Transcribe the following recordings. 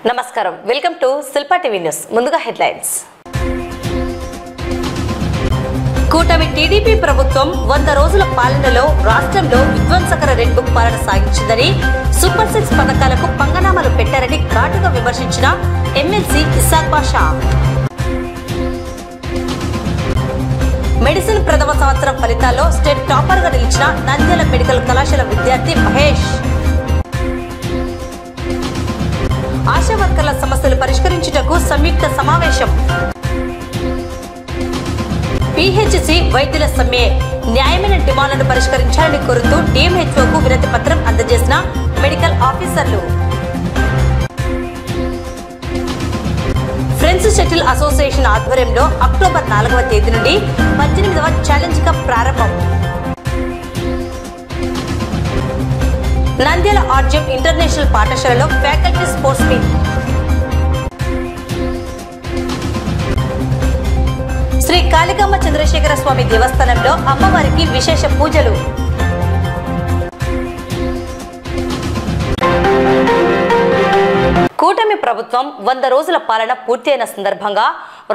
నమస్కారం welcome to Shilpa TV news ముందుగా headlines కూటమి టీడీపీ ప్రభుత్వం 100 రోజుల పాలనలో రాష్ట్రంలో విధ్వంసకర రెడ్ బుక్ పాలన సాగించిందని సూపర్ 6 పథకాలకు పంగనామాలు పెట్టారని ఘాటుగా విమర్శించిన ఎమ్మెల్సీ ఇసాక్ బాషా మెడిసిన్ ప్రథమ సంవత్సరం ఫలితాల్లో స్టేట్ టాపర్ గా నిలిచిన నంద్యాల మెడికల్ కళాశాల విద్యార్థి మహేష్ ఆశా వర్కర్ల సమస్యలు పరిష్కరించుటకు సంయుక్త సమావేశం పిహెచ్సి వైద్యుల సమ్మె న్యాయమైన డిమాండ్లను పరిష్కరించాలని కోరుతూ డిఎంహెచ్ఓకు వినతి పత్రం అందజేసిన మెడికల్ ఆఫీసర్లు ఫ్రెండ్స్ షటిల్ అసోసియేషన్ ఆధ్వర్యంలో అక్టోబర్ 4వ తేదీ నుండి 18వ ఛాలెంజ్ కప్ ప్రారంభం నంద్యాల ఆర్జీఎం ఇంటర్నేషనల్ పాఠశాలలో faculty sports meet Shri Kalikamba Chandrashekhara Swami దేవస్థానంలో అమ్మవారికి విశేష పూజలు కూటమి ప్రభుత్వం 100 రోజుల పాలన పూర్తి అయిన సందర్భంగా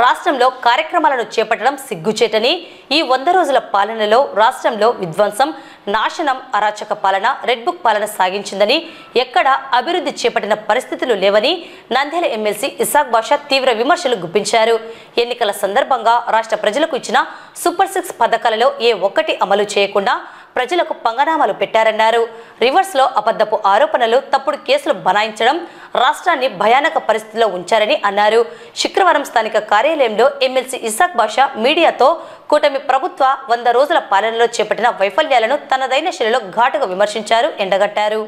రాష్ట్రంలో కార్యక్రమాలను చేపట్టడం సిగ్గుచేటని ఈ 100 రోజుల పాలనలో రాష్ట్రంలో విధ్వంసం నాశనం అరాచక పాలన రెడ్ బుక్ పాలన సాగించిందని ఎక్కడ అభివృద్ధి చేపట్టిన పరిస్థితులు లేవని నంద్యాల ఎమ్మెల్సీ ఇసాక్ బాషా తీవ్ర విమర్శలు గుప్పించారు. ఎన్నికల సందర్భంగా రాష్ట్ర ప్రజలకు ఇచ్చిన సూపర్ 6 పథకాలలో ఏ ఒక్కటి అమలు చేయకుండా ప్రజలకు పంగనామాలు పెట్టారన్నారు. రివర్స్ లో అబద్ధపు ఆరోపణలు తప్పుడు కేసులు బనాయించడం రాష్ట్రాన్ని భయానక పరిస్థితిలో ఉంచారని అన్నారు. శుక్రవారం స్థానిక కార్యాలయంలో ఎమ్మెల్సీ ఇసాక్ బాషా మీడియాతో కూటమి ప్రభుత్వ 100 రోజుల పాలనలో చేపట్టిన వైఫల్యాలను తనదైన శైలిలో ఘాటుగా విమర్శించారు, ఎండగట్టారు.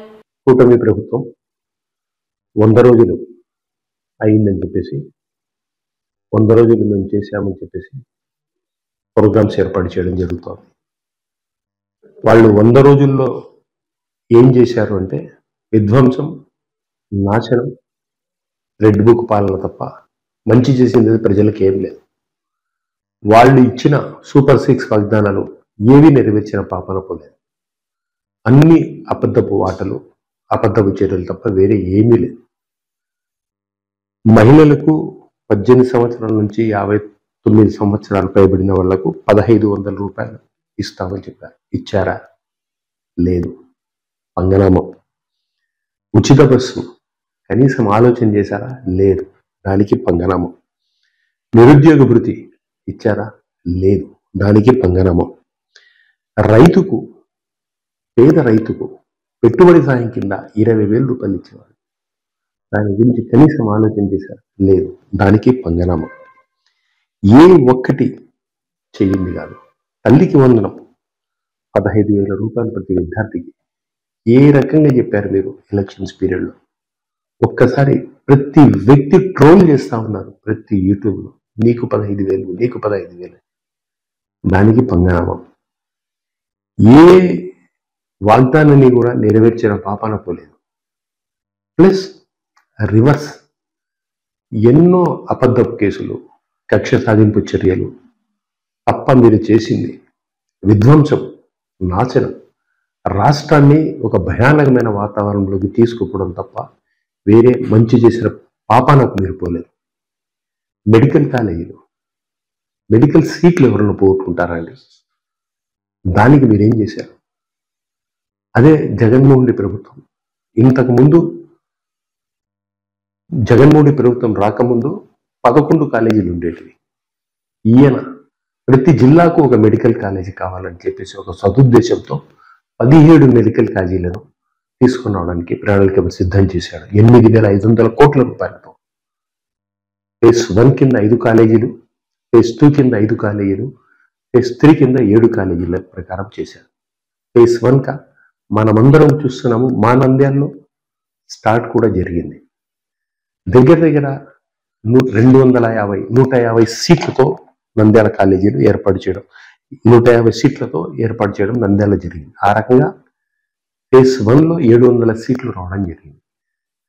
కూటమి ప్రభుత్వం 100 రోజులు అయిందని చెప్పేసి 100 రోజులు మేము చేశామని చెప్పేసి ప్రోగ్రామ్స్ ఏర్పాటు చేయడం జరుగుతుంది. వాళ్ళు 100 రోజుల్లో ఏం చేశారు అంటే విధ్వంసం నాశనం రెడ్ బుక్ పాలన తప్ప మంచి చేసింది ప్రజలకు ఏం లేదు. వాళ్ళు ఇచ్చిన సూపర్ 6 వాగ్దానాలు ఏవి నెరవేర్చిన పాపన పోలేదు. అన్ని అబద్ధపు ఆటలు అబద్ధపు చర్యలు తప్ప వేరే ఏమీ లేదు. మహిళలకు 18 సంవత్సరాల నుంచి 59 సంవత్సరాలు పైబడిన వాళ్లకు 1500 రూపాయలు ఇస్తామని చెప్పారు. ఇచ్చారా? లేదు. పంగనామం. ఉచిత బస్సు కనీసం ఆలోచన చేశారా? లేదు. దానికి పంగనామం. నిరుద్యోగ భృతి ఇచ్చారా? లేదు. దానికి పంగనామం. రైతుకు పేద రైతుకు పెట్టుబడి సాయం కింద 20,000 రూపాయలు ఇచ్చేవారు. దాని గురించి కనీసం ఆలోచన చేశారా? లేదు. దానికి పంగనామం. ఏ ఒక్కటి చెయ్యింది కాదు. తల్లికి వందనం 15,000 రూపాయలు ప్రతి విద్యార్థికి ఏ రకంగా చెప్పారు మీరు ఎలక్షన్స్ పీరియడ్లో? ఒక్కసారి ప్రతి వ్యక్తి ట్రోల్ చేస్తా ఉన్నారు ప్రతి యూట్యూబ్లో. నీకు 15,000, నీకు 15,000. దానికి పంగనామం. ఏ వాగ్దానాన్ని కూడా నెరవేర్చిన పాపాన పోలేదు. ప్లస్ రివర్స్ ఎన్నో అబద్ధపు కేసులు, కక్ష సాధింపు చర్యలు తప్ప మీరు చేసింది విధ్వంసం నాశనం, రాష్ట్రాన్ని ఒక భయానకమైన వాతావరణంలోకి తీసుకుపోవడం తప్ప వేరే మంచి చేసిన పాపానకు మీరు పోలేదు. మెడికల్ కాలేజీలు, మెడికల్ సీట్లు ఎవరన్నా పోగొట్టుకుంటారండి? దానికి మీరేం చేశారు? అదే జగన్మోహన్ రెడ్డి ప్రభుత్వం. ఇంతకుముందు జగన్మోహన్ రెడ్డి ప్రభుత్వం రాకముందు 11 కాలేజీలు ఉండేటివి. ఈయన ప్రతి జిల్లాకు ఒక మెడికల్ కాలేజీ కావాలని చెప్పేసి ఒక సదుద్దేశంతో 17 మెడికల్ కాలేజీలను తీసుకుని రావడానికి ప్రణాళిక సిద్ధం చేశాడు. 8,500 కోట్ల రూపాయలతో. ఫేజ్ 1 కింద 5 కాలేజీలు, ఫేజ్ 2 కింద 5 కాలేజీలు, ఫేజ్ 3 కింద 7 కాలేజీల ప్రకారం చేశారు. ఫేజ్ 1 కా మనమందరం చూస్తున్నాము. మా నంద్యాలలో స్టార్ట్ కూడా జరిగింది. దగ్గర దగ్గర 150 సీట్లతో నంద్యాల కాలేజీలు ఏర్పాటు చేయడం, 150 సీట్లతో ఏర్పాటు చేయడం నంద్యాల జరిగింది. ఆ రకంగా ఫేజ్ 1లో 700 సీట్లు రావడం జరిగింది.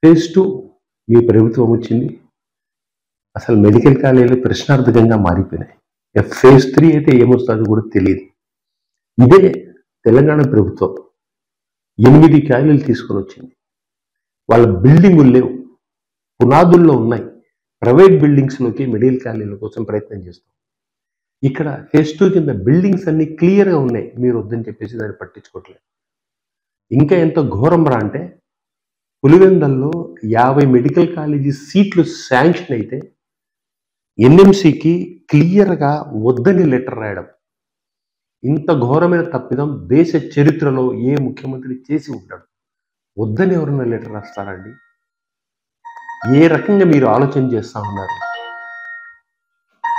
ఫేజ్ 2 మీ ప్రభుత్వం వచ్చింది. అసలు మెడికల్ కాలేజీలు ప్రశ్నార్థకంగా మారిపోయినాయి. ఫేజ్ 3 అయితే ఏమొస్తుందో కూడా తెలియదు. ఇదే తెలంగాణ ప్రభుత్వం 8 కాలేజీలు తీసుకొని వచ్చింది. వాళ్ళ బిల్డింగులు లేవు. పునాదుల్లో ఉన్నాయి. ప్రైవేట్ బిల్డింగ్స్లోకి మెడికల్ కాలేజీల కోసం ప్రయత్నం చేస్తాం. ఇక్కడ ఫేజ్ 2 కింద బిల్డింగ్స్ అన్ని క్లియర్గా ఉన్నాయి, మీరు వద్దని చెప్పేసి దాన్ని పట్టించుకోవట్లేదు. ఇంకా ఎంత ఘోరం రా అంటే పులివెందల్లో 50 మెడికల్ కాలేజీ సీట్లు శాంక్షన్ అయితే ఎన్ఎంసీకి క్లియర్గా వద్దని లెటర్ రాయడం. ఇంత ఘోరమైన తప్పిదం దేశ చరిత్రలో ఏ ముఖ్యమంత్రి చేసి ఉంటాడు? వద్దని ఎవరైనా లెటర్ రాస్తారండి? ఏ రకంగా మీరు ఆలోచన చేస్తా ఉన్నారు,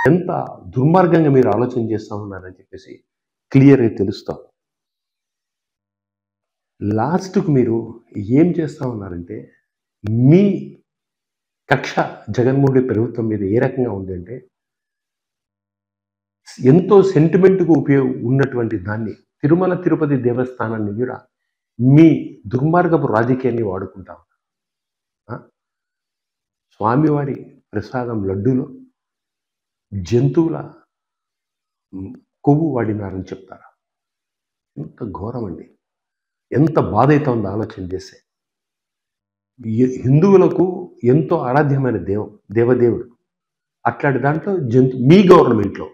ఎంత దుర్మార్గంగా మీరు ఆలోచన చేస్తా ఉన్నారని చెప్పేసి క్లియర్గా తెలుస్తాం. లాస్ట్కు మీరు ఏం చేస్తా ఉన్నారంటే, మీ కక్ష జగన్మోహన్ రెడ్డి ప్రభుత్వం మీద ఏ రకంగా ఉంది అంటే, ఎంతో సెంటిమెంట్కు ఉన్నటువంటి దాన్ని తిరుమల తిరుపతి దేవస్థానాన్ని కూడా మీ దుర్మార్గపు రాజకీయాన్ని వాడుకుంటాం. స్వామివారి ప్రసాదం లడ్డూలో జంతువుల కొవ్వు వాడినారని చెప్తారా? ఎంత ఘోరం అండి, ఎంత బాధ అయితే ఉందో ఆలోచన చేస్తే. హిందువులకు ఎంతో ఆరాధ్యమైన దేవదేవుడు అట్లాంటి దాంట్లో మీ గవర్నమెంట్లో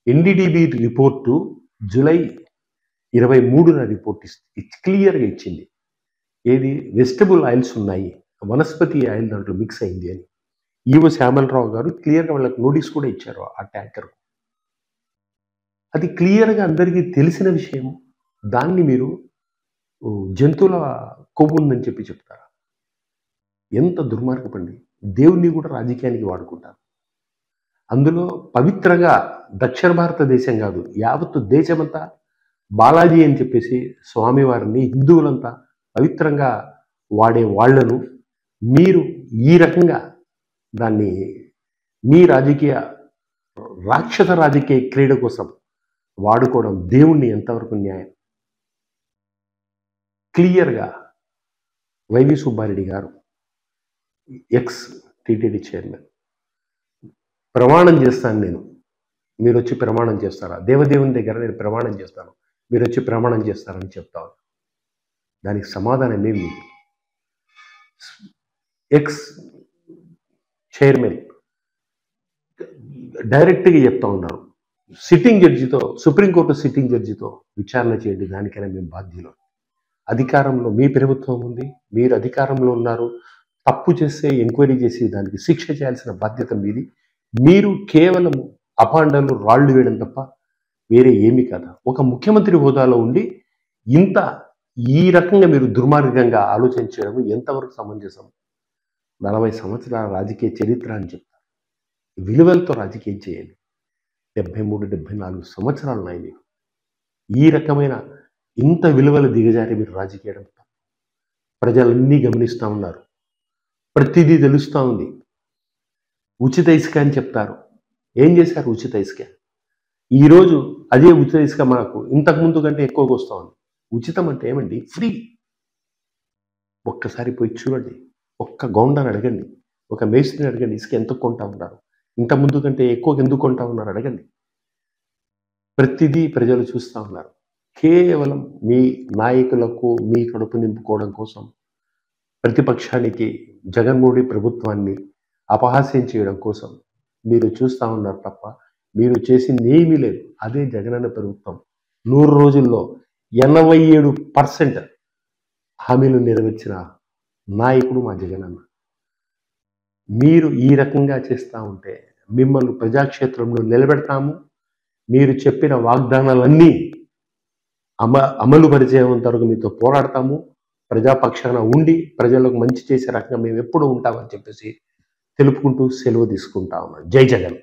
ఎన్డీడీబీ రిపోర్టు జూలై 23న రిపోర్ట్ క్లియర్గా ఇచ్చింది. ఏది వెజిటబుల్ ఆయిల్స్ ఉన్నాయి, వనస్పతి ఆయిల్ దాంట్లో మిక్స్ అయింది అని ఈవో శ్యామలరావు గారు క్లియర్గా వాళ్ళకి నోటీస్ కూడా ఇచ్చారు ఆ ట్యాంకర్. అది క్లియర్గా అందరికీ తెలిసిన విషయం. దాన్ని మీరు జంతువుల కొవ్వు ఉందని చెప్తారా? ఎంత దుర్మార్గపండి. దేవుణ్ణి కూడా రాజకీయానికి వాడుకుంటారు. అందులో పవిత్రంగా దక్షిణ భారతదేశం కాదు, యావత్తు దేశమంతా బాలాజీ అని చెప్పేసి స్వామివారిని హిందువులంతా పవిత్రంగా వాడే వాళ్లను మీరు ఈ రకంగా దాన్ని మీ రాక్షస రాజకీయ క్రీడ కోసం వాడుకోవడం దేవుణ్ణి ఎంతవరకు న్యాయం? క్లియర్గా వైవి సుబ్బారెడ్డి గారు ఎక్స్ టీటీడీ చైర్మన్ ప్రమాణం చేస్తాను నేను, మీరు వచ్చి ప్రమాణం చేస్తారా? దేవదేవుని దగ్గర నేను ప్రమాణం చేస్తాను, మీరు వచ్చి ప్రమాణం చేస్తారని చెప్తాను. దానికి సమాధానం ఏమి? ఎక్స్ చైర్మన్ డైరెక్ట్గా చెప్తా ఉన్నారు, సిట్టింగ్ జడ్జితో, సుప్రీంకోర్టు సిట్టింగ్ జడ్జితో విచారణ చేయండి, దానికైనా మేము బాధ్యులు. అధికారంలో మీ ప్రభుత్వం ఉంది, మీరు అధికారంలో ఉన్నారు. తప్పు చేస్తే ఎంక్వైరీ చేసి దానికి శిక్ష చేయాల్సిన బాధ్యత మీది. మీరు కేవలం అపాండాలు రాళ్లు వేయడం తప్ప వేరే ఏమీ కాదు. ఒక ముఖ్యమంత్రి హోదాలో ఉండి ఈ రకంగా మీరు దుర్మార్గంగా ఆలోచన చేయడం ఎంతవరకు సమంజసం? 40 సంవత్సరాల రాజకీయ చరిత్ర అని చెప్తారు, విలువలతో రాజకీయం చేయండి. 73-74 సంవత్సరాలు ఉన్నాయి మీకు. ఈ రకమైన ఇంత విలువలు దిగజారి మీరు రాజకీయం ప్రజలన్నీ గమనిస్తూ ఉన్నారు, ప్రతిదీ తెలుస్తూ ఉంది. ఉచిత ఇసుక అని చెప్తారు, ఏం చేశారు ఉచిత ఇసుక? ఈరోజు అదే ఉచిత ఇసుక మనకు ఇంతకుముందు కంటే ఎక్కువగా వస్తూ ఉంది. ఉచితం అంటే ఏమండి? ఫ్రీ. ఒక్కసారి పోయి చూడండి, ఒక్క గౌండాన్ని అడగండి, ఒక మేస్త్రిని అడగండి, ఇసుక ఎంత కొంటా ఉన్నారు, ఇంతకుముందు కంటే ఎక్కువగా ఎందుకు కొంటా ఉన్నారు అడగండి. ప్రతిదీ ప్రజలు చూస్తూ ఉన్నారు. కేవలం మీ నాయకులకు మీ కడుపు నింపుకోవడం కోసం ప్రతిపక్షానికి జగన్మోహన్ రెడ్డి ప్రభుత్వాన్ని అపహాస్యం చేయడం కోసం మీరు చూస్తూ ఉన్నారు తప్ప మీరు చేసింది ఏమీ లేదు. అదే జగనన్న ప్రభుత్వం 100 రోజుల్లో 87% హామీలు నెరవేర్చిన నాయకుడు మా జగనన్న. మీరు ఈ రకంగా చేస్తూ ఉంటే మిమ్మల్ని ప్రజాక్షేత్రంలో నిలబెడతాము. మీరు చెప్పిన వాగ్దానాలన్నీ అమలు పరిచేంత వరకు మీతో పోరాడతాము. ప్రజాపక్షాన ఉండి ప్రజలకు మంచి చేసే రకంగా మేము ఎప్పుడూ ఉంటామని చెప్పేసి తెలుపుకుంటూ సెలవు తీసుకుంటా ఉన్నాను. జై జగన్.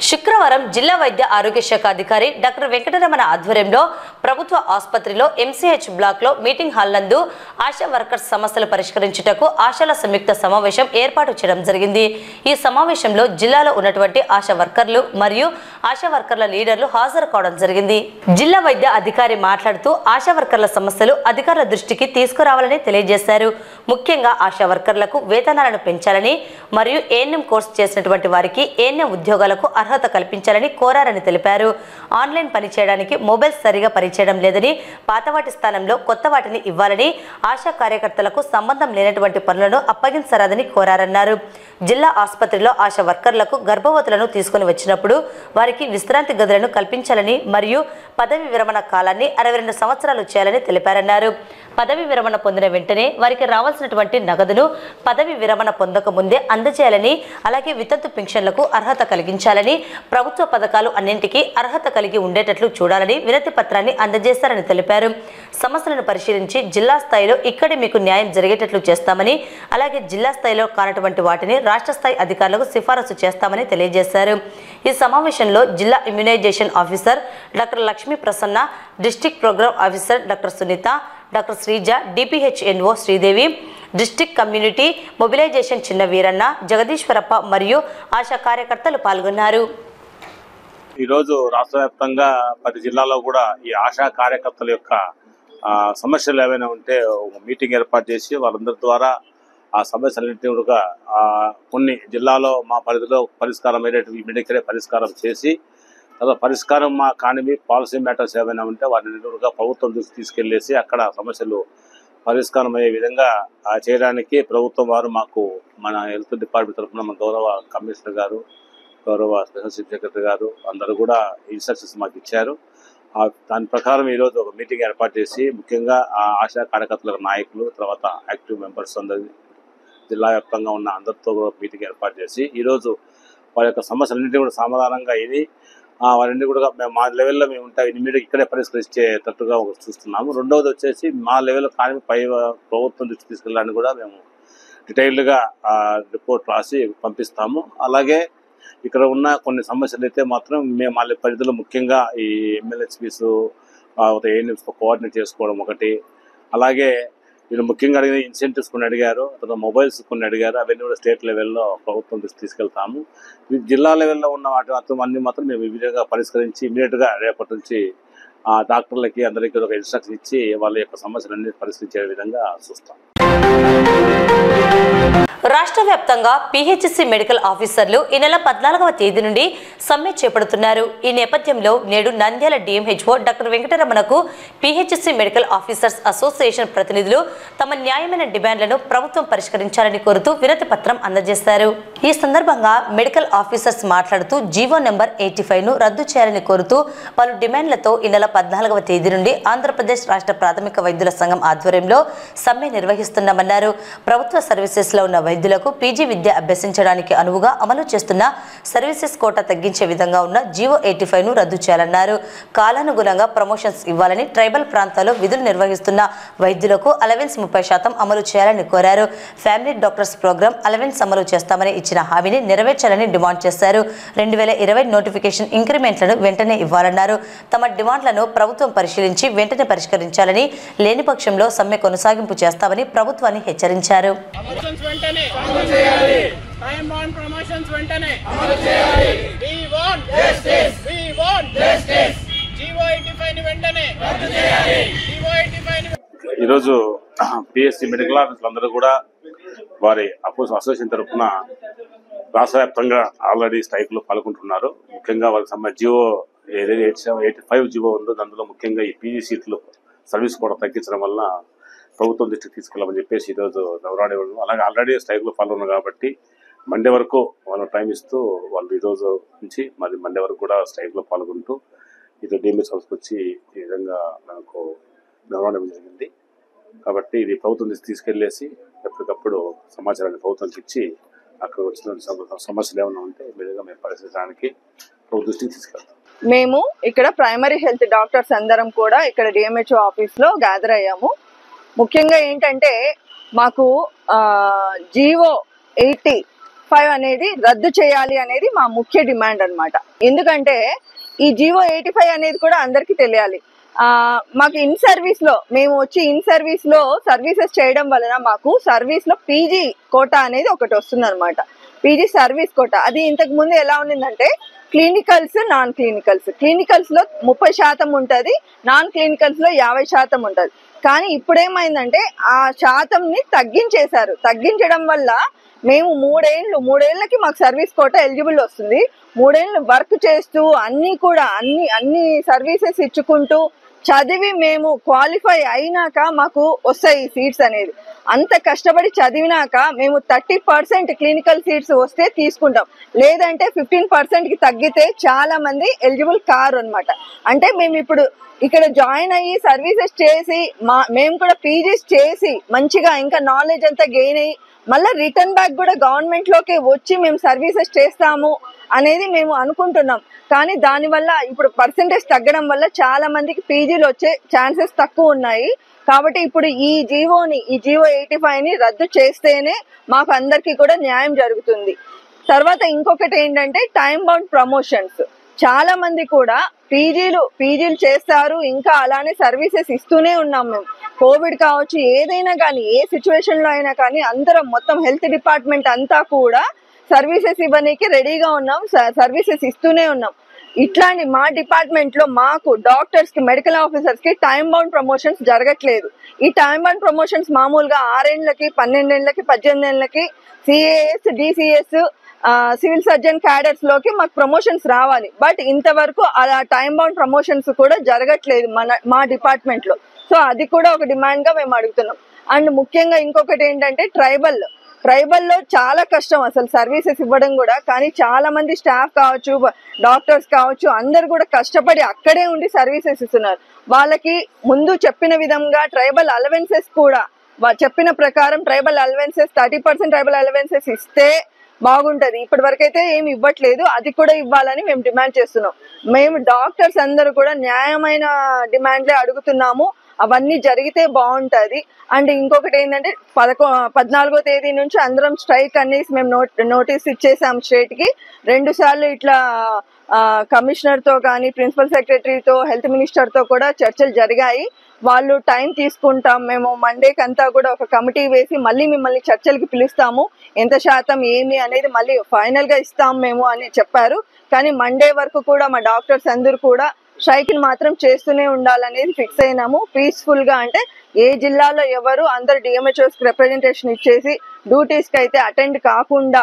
శుక్రవారం జిల్లా వైద్య ఆరోగ్య శాఖ అధికారి డాక్టర్ వెంకటరమణ ఆధ్వర్యంలో ప్రభుత్వ ఆసుపత్రిలో ఎంసీహెచ్ బ్లాక్ లో మీటింగ్ హాల్ నందు ఆశా వర్కర్స్ సమస్యలు పరిష్కరించుటకు ఆశాల సంయుక్త సమావేశం ఏర్పాటు చేయడం జరిగింది. ఈ సమావేశంలో జిల్లాలో ఉన్నటువంటి ఆశా వర్కర్లు మరియు ఆశా వర్కర్ల లీడర్లు హాజరు కావడం జరిగింది. జిల్లా వైద్య అధికారి మాట్లాడుతూ ఆశా వర్కర్ల సమస్యలు అధికారుల దృష్టికి తీసుకురావాలని తెలియజేశారు. ముఖ్యంగా ఆశా వర్కర్లకు వేతనాలను పెంచాలని మరియు ఏఎన్ఎం కోర్సు చేసినటువంటి వారికి ఏఎన్ఎం ఉద్యోగాలకు అర్హత కల్పించాలని కోరారని తెలిపారు. ఆన్లైన్ పని చేయడానికి మొబైల్స్ సరిగా పనిచేయడం లేదని, పాత వాటి స్థానంలో కొత్త వాటిని ఇవ్వాలని, ఆశా కార్యకర్తలకు సంబంధం లేనటువంటి పనులను అప్పగించరాదని కోరారన్నారు. జిల్లా ఆసుపత్రిలో ఆశా వర్కర్లకు గర్భవతులను తీసుకుని వచ్చినప్పుడు వారికి విశ్రాంతి గదులను కల్పించాలని మరియు పదవి విరమణ కాలాన్ని 62 సంవత్సరాలు చేయాలని తెలిపారన్నారు. పదవి విరమణ పొందిన వెంటనే వారికి రావాల్సినటువంటి నగదును పదవి విరమణ పొందక ముందే అందజేయాలని, అలాగే వితంతు పింఛన్లకు అర్హత కలిగించాలని, ప్రభుత్వ పథకాలు అన్నింటికీ అర్హత కలిగి ఉండేటట్లు చూడాలని వినతి పత్రాన్ని అందజేశారని తెలిపారు. సమస్యలను పరిశీలించి జిల్లా స్థాయిలో ఇక్కడే మీకు న్యాయం జరిగేటట్లు చేస్తామని, అలాగే జిల్లా స్థాయిలో కానటువంటి వాటిని రాష్ట్ర స్థాయి అధికారులకు సిఫారసు చేస్తామని తెలియజేశారు. ఈ సమావేశంలో జిల్లా immunization officer doctor Lakshmi Prasanna, district program officer doctor Sunitha, doctor Sreeja, DPHNO Sridevi, district community mobilization Chinna Veeranna, జగదీశ్వరప్ప మరియు ఆశా కార్యకర్తలు పాల్గొన్నారు. ఈరోజు రాష్ట్ర వ్యాప్తంగా 10 జిల్లాల్లో కూడా ఈ ఆశా కార్యకర్తల యొక్క సమస్యలు ఏవైనా ఉంటే మీటింగ్ ఏర్పాటు చేసి వాళ్ళందరి ద్వారా ఆ సమస్యలన్నింటినీ కూడా కొన్ని జిల్లాలో మా పరిధిలో పరిష్కారం అయ్యేటివి ఇమ్మీడియట్గా పరిష్కారం చేసి, తర్వాత పరిష్కారం మా కానివి పాలసీ మ్యాటర్స్ ఏమైనా ఉంటే వాటిని కూడా ప్రభుత్వం తీసుకెళ్లేసి అక్కడ సమస్యలు పరిష్కారం అయ్యే విధంగా చేయడానికి ప్రభుత్వం వారు మాకు మన హెల్త్ డిపార్ట్మెంట్ తరఫున మన గౌరవ కమిషనర్ గారు, గౌరవ స్పెషల్ చీఫ్ సెక్రటరీ గారు అందరూ కూడా ఇన్స్ట్రక్షన్స్ మాకు ఇచ్చారు. దాని ప్రకారం ఈరోజు ఒక మీటింగ్ ఏర్పాటు చేసి ముఖ్యంగా ఆ ఆశా కార్యకర్తల నాయకులు, తర్వాత యాక్టివ్ మెంబర్స్ అందరి జిల్లా వ్యాప్తంగా ఉన్న అందరితో కూడా మీటింగ్ ఏర్పాటు చేసి ఈరోజు వారి యొక్క సమస్యలన్నింటినీ కూడా సమాధానంగా ఇది వారిని కూడా మేము మా లెవెల్లో మేము ఉంటాయి ఇమీడియట్ ఇక్కడే పరిష్కరించేటట్టుగా చూస్తున్నాము. రెండవది వచ్చేసి మా లెవెల్లో కానీ పై ప్రభుత్వం దృష్టి తీసుకెళ్ళడానికి కూడా మేము డీటెయిల్డ్గా రిపోర్ట్ రాసి పంపిస్తాము. అలాగే ఇక్కడ ఉన్న కొన్ని సమస్యలు అయితే మాత్రం మేము వాళ్ళ పరిధిలో ముఖ్యంగా ఈ ఎమ్మెల్యేస్పీస్ ఏఎన్ఎంస్ కోఆర్డినేట్ చేసుకోవడం ఒకటి, అలాగే వీళ్ళు ముఖ్యంగా అడిగిన ఇన్సెంటివ్స్ కొన్ని అడిగారు, తర్వాత మొబైల్స్ కొన్ని అడిగారు, అవన్నీ కూడా స్టేట్ లెవెల్లో ప్రభుత్వం తీసుకెళ్తాము. జిల్లా లెవెల్లో ఉన్న వాటి అన్ని మాత్రం మేము ఈ విధంగా పరిష్కరించి ఇమీడియట్గా రేపటి నుంచి డాక్టర్లకి అందరికీ ఒక ఇన్స్ట్రక్షన్ ఇచ్చి వాళ్ళ యొక్క సమస్యలన్నీ పరిష్కరించే విధంగా చూస్తాం. రాష్ట్ర వ్యాప్తంగా పిహెచ్సి మెడికల్ ఆఫీసర్లు ఈ నెల 14వ తేదీ నుండి సమ్మె చేపడుతున్నారు. ఈ నేపథ్యంలో నేడు నంద్యాల డిఎంహెచ్ఓ డాక్టర్ వెంకటరమణకు పిహెచ్సి మెడికల్ ఆఫీసర్స్ అసోసియేషన్ ప్రతినిధులు తమ న్యాయమైన డిమాండ్లను ప్రభుత్వం పరిష్కరించాలని కోరుతూ వినతి పత్రం అందజేశారు. ఈ సందర్భంగా మెడికల్ ఆఫీసర్స్ మాట్లాడుతూ జీవో నెంబర్ 85ను రద్దు చేయాలని కోరుతూ పలు డిమాండ్లతో ఈ నెల 14వ తేదీ నుండి ఆంధ్రప్రదేశ్ రాష్ట్ర ప్రాథమిక వైద్యుల సంఘం ఆధ్వర్యంలో సమ్మె నిర్వహిస్తున్నామన్నారు. ప్రభుత్వ సర్వీసెస్లో ఉన్న వైద్యులకు పీజీ విద్య అభ్యసించడానికి అనువుగా అమలు చేస్తున్న సర్వీసెస్ కోటా తగ్గించే విధంగా ఉన్న జీవో 85ను రద్దు చేయాలన్నారు. కాలానుగుణంగా ప్రమోషన్స్ ఇవ్వాలని, ట్రైబల్ ప్రాంతాల్లో విధులు నిర్వహిస్తున్న వైద్యులకు అలవెన్స్ 30% అమలు చేయాలని కోరారు. ఫ్యామిలీ డాక్టర్స్ ప్రోగ్రాం అలవెన్స్ అమలు చేస్తామని ఇచ్చిన హామీని నెరవేర్చాలని డిమాండ్ చేశారు. 2020 నోటిఫికేషన్ ఇంక్రిమెంట్లను వెంటనే ఇవ్వాలన్నారు. తమ డిమాండ్లను ప్రభుత్వం పరిశీలించి వెంటనే పరిష్కరించాలని, లేని పక్షంలో సమ్మె కొనసాగింపు చేస్తామని ప్రభుత్వాన్ని హెచ్చరించారు. ఈరోజు పిఎస్సి మెడికల్ ఆఫీసులు అందరూ కూడా వారి అసోసియేషన్ తరఫున రాష్ట్ర వ్యాప్తంగా ఆల్రెడీ స్ట్రైక్లో పాల్గొంటున్నారు. ముఖ్యంగా వారికి సంబంధించి జియో ఏదైతే 85 జియో ఉందో అందులో ముఖ్యంగా ఈ పీజీ సీట్లు సర్వీస్ కూడా తగ్గించడం వల్ల ప్రభుత్వం దృష్టికి తీసుకెళ్ళమని చెప్పేసి ఈరోజు నవరాడి అలాగే ఆల్రెడీ స్ట్రైక్లో పాల్గొన్నారు కాబట్టి మండే వరకు వాళ్ళు టైం ఇస్తూ వాళ్ళు ఈరోజు నుంచి మరి మండే వరకు కూడా స్ట్రైక్లో పాల్గొంటూ ఇది డిఎంఎస్ హౌస్కి వచ్చి ఈ విధంగా నాకు నవరాడి జరిగింది. కాబట్టి ఇది ప్రభుత్వం తీసుకెళ్లేసి ఎప్పటికప్పుడు సమాచారాన్ని ప్రభుత్వానికి ఇచ్చి అక్కడ వచ్చిన సమస్యలు ఏమైనా ఉంటే మీదుగా మేము పరిశీలించడానికి ప్రభుత్వ దృష్టికి తీసుకెళ్తాం. మేము ఇక్కడ ప్రైమరీ హెల్త్ డాక్టర్స్ అందరం కూడా ఇక్కడ డిఎంహెచ్ఓ ఆఫీస్లో గ్యాదర్ అయ్యాము. ముఖ్యంగా ఏంటంటే మాకు జీవో 85 అనేది రద్దు చేయాలి అనేది మా ముఖ్య డిమాండ్ అన్నమాట. ఎందుకంటే ఈ జీవో 85 అనేది కూడా అందరికీ తెలియాలి. మాకు ఇన్ సర్వీస్ లో మేము వచ్చి ఇన్ సర్వీస్ లో సర్వీసెస్ చేయడం వలన మాకు సర్వీస్ లో పీజీ కోటా అనేది ఒకటి వస్తుంది అనమాట. పీజీ సర్వీస్ కోటా అది ఇంతకు ముందు ఎలా ఉండిందంటే క్లినికల్స్, నాన్ క్లినికల్స్. క్లినికల్స్ లో 30% ఉంటుంది, నాన్ క్లినికల్స్ లో 50% ఉంటుంది. కానీ ఇప్పుడేమైందంటే ఆ శాతంని తగ్గించేశారు. తగ్గించడం వల్ల మేము మూడేళ్లకి మాకు సర్వీస్ కోటా ఎలిజిబుల్ వస్తుంది. 3 ఏళ్ళు వర్క్ చేస్తూ అన్ని సర్వీసెస్ ఇచ్చుకుంటూ చదివి మేము క్వాలిఫై అయినాక మాకు వస్తాయి ఈ సీట్స్ అనేది. అంత కష్టపడి చదివినాక మేము 30% క్లినికల్ సీట్స్ వస్తే తీసుకుంటాం, లేదంటే 15% కి తగ్గితే చాలా మంది ఎలిజిబుల్ కారు అనమాట. అంటే మేము ఇప్పుడు ఇక్కడ జాయిన్ అయ్యి సర్వీసెస్ చేసి మేము కూడా పీజీస్ చేసి మంచిగా ఇంకా నాలెడ్జ్ అంతా గెయిన్ అయ్యి మళ్ళీ రిటర్న్ బ్యాక్ కూడా గవర్నమెంట్ లోకి వచ్చి మేము సర్వీసెస్ చేస్తాము అనేది మేము అనుకుంటున్నాం. కానీ దానివల్ల ఇప్పుడు పర్సెంటేజ్ తగ్గడం వల్ల చాలా మందికి పీజీలు వచ్చే ఛాన్సెస్ తక్కువ ఉన్నాయి. కాబట్టి ఇప్పుడు ఈ జీవో 85ని రద్దు చేస్తేనే మాకు అందరికీ కూడా న్యాయం జరుగుతుంది. తర్వాత ఇంకొకటి ఏంటంటే టైం బౌండ్ ప్రమోషన్స్. చాలా మంది కూడా పీజీలు చేస్తారు, ఇంకా అలానే సర్వీసెస్ ఇస్తూనే ఉన్నాం మేము. కోవిడ్ కావచ్చు, ఏదైనా కానీ ఏ సిచ్యువేషన్ లో అయినా కానీ అందరం మొత్తం హెల్త్ డిపార్ట్మెంట్ అంతా కూడా సర్వీసెస్ ఇవ్వడానికి రెడీగా ఉన్నాం, సర్వీసెస్ ఇస్తూనే ఉన్నాం. ఇట్లాంటి మా డిపార్ట్మెంట్ లో మాకు డాక్టర్స్ కి, మెడికల్ ఆఫీసర్స్ కి టైం బౌండ్ ప్రమోషన్స్ జరగట్లేదు. ఈ టైం బౌండ్ ప్రమోషన్స్ మామూలుగా 6 ఏళ్లకి, 12 ఏళ్లకి, 18 ఏళ్లకి CAS, DCS, civil surgeon cadres లోకి మాకు ప్రమోషన్స్ రావాలి. బట్ ఇంతవరకు అలా టైం బౌండ్ ప్రమోషన్స్ కూడా జరగట్లేదు మా డిపార్ట్మెంట్ లో. సో అది కూడా ఒక డిమాండ్ గా మేము అడుగుతున్నాం. అండ్ ముఖ్యంగా ఇంకొకటి ఏంటంటే ట్రైబల్లో చాలా కష్టం అసలు సర్వీసెస్ ఇవ్వడం కూడా. కానీ చాలా మంది స్టాఫ్ కావచ్చు, డాక్టర్స్ కావచ్చు, అందరు కూడా కష్టపడి అక్కడే ఉండి సర్వీసెస్ ఇస్తున్నారు. వాళ్ళకి ముందు చెప్పిన విధంగా ట్రైబల్ అలవెన్సెస్ కూడా చెప్పిన ప్రకారం ట్రైబల్ అలవెన్సెస్ 30% ట్రైబల్ అలవెన్సెస్ ఇస్తే బాగుంటది. ఇప్పటి వరకు అయితే ఏమి ఇవ్వట్లేదు, అది కూడా ఇవ్వాలని మేము డిమాండ్ చేస్తున్నాం. మేము డాక్టర్స్ అందరూ కూడా న్యాయమైన డిమాండ్లే అడుగుతున్నాము, అవన్నీ జరిగితే బాగుంటది. అండ్ ఇంకొకటి ఏంటంటే 14వ తేదీ నుంచి అందరం స్ట్రైక్ అనేసి మేము నోటీస్ ఇచ్చేసాం స్టేట్ కి. 2 సార్లు ఇట్లా కమిషనర్ తో కానీ, ప్రిన్సిపల్ సెక్రటరీతో, హెల్త్ మినిస్టర్ తో కూడా చర్చలు జరిగాయి. వాళ్ళు టైం తీసుకుంటాం, మేము మండేకి అంతా కూడా ఒక కమిటీ వేసి మళ్ళీ మిమ్మల్ని చర్చలకి పిలుస్తాము, ఎంత శాతం ఏమి అనేది మళ్ళీ ఫైనల్ గా ఇస్తాం మేము అని చెప్పారు. కానీ మండే వరకు కూడా మా డాక్టర్స్ అందరూ కూడా స్ట్రైక్ మాత్రం చేస్తూనే ఉండాలనేది ఫిక్స్ అయినాము. పీస్ఫుల్ గా, అంటే ఏ జిల్లాలో ఎవరు అందరు డిఎంహెచ్ఓస్ కి రిప్రజెంటేషన్ ఇచ్చేసి డ్యూటీస్ కి అయితే అటెండ్ కాకుండా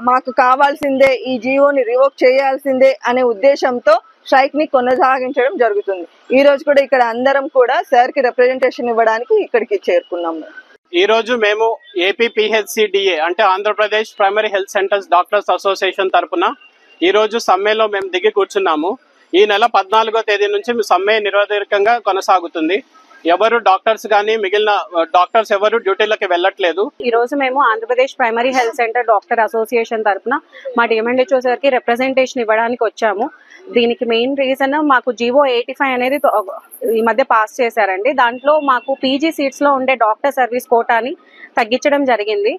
మాకు కావాల్సిందే, ఈ జీవోని రివోక్ చేయాల్సిందే అనే ఉద్దేశంతో స్ట్రైక్ ని కొనసాగించడం జరుగుతుంది. ఈ రోజు కూడా ఇక్కడ అందరం కూడా సార్ కి రిప్రజెంటేషన్ ఇవ్వడానికి ఇక్కడికి చేరుకున్నాము. ఈ రోజు మేము ఏపీపీహెచ్సిడిఏ అంటే Andhra Pradesh primary health centres doctors association తరఫున ఈ రోజు సమ్మెలో మేము దిగి కూర్చున్నాము. ఈ నెల 14వ తేదీ నుంచి సమ్మె నిరవధికంగా కొనసాగుతుంది. ఎవరు డాక్టర్స్ కానీ మిగిలిన డాక్టర్స్ ఎవరు డ్యూటీలకి వెళ్ళట్లేదు. ఈ రోజు మేము Andhra Pradesh primary health centre doctor association తరఫున మా డిఎంహెచ్ఓ సార్ కి రిప్రజెంటేషన్ ఇవ్వడానికి వచ్చాము. దీనికి మెయిన్ రీజన్ మాకు జీవో 85 అనేది ఈ మధ్య పాస్ చేశారండి. దాంట్లో మాకు పీజీ సీట్స్ లో ఉండే డాక్టర్ సర్వీస్ కోటాని తగ్గించడం జరిగింది.